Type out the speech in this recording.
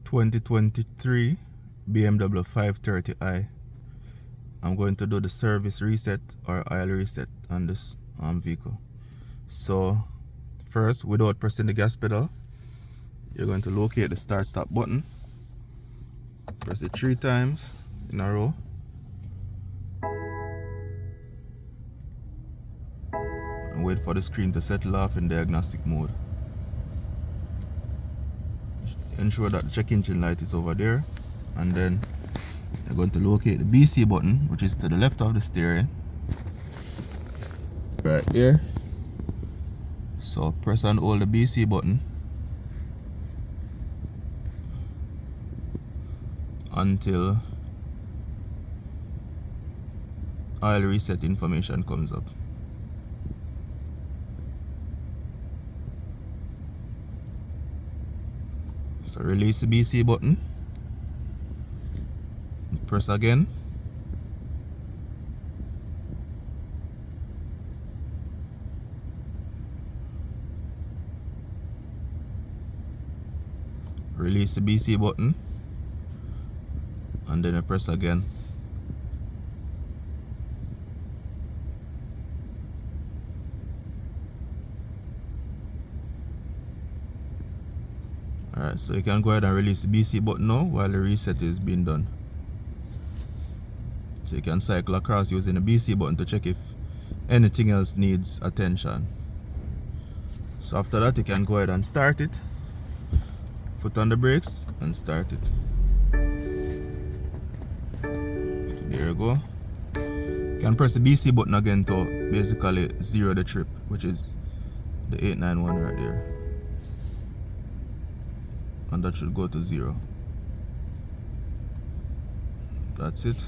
2023 BMW 530i. I'm going to do the service reset or oil reset on this vehicle. So first, without pressing the gas pedal, you're going to locate the start stop button, press it 3 times in a row, and wait for the screen to settle off in diagnostic mode. Ensure that the check engine light is over there, and then you're going to locate the BC button, which is to the left of the steering, right there. So press and hold the BC button until oil reset information comes up. So release the BC button, press again, release the BC button, and then I press again. Alright, so you can go ahead and release the BC button now while the reset is being done. So you can cycle across using the BC button to check if anything else needs attention. So after that, you can go ahead and start it. Foot on the brakes and start it. So there you go. You can press the BC button again to basically zero the trip, which is the 891 right there. And that should go to 0. That's it.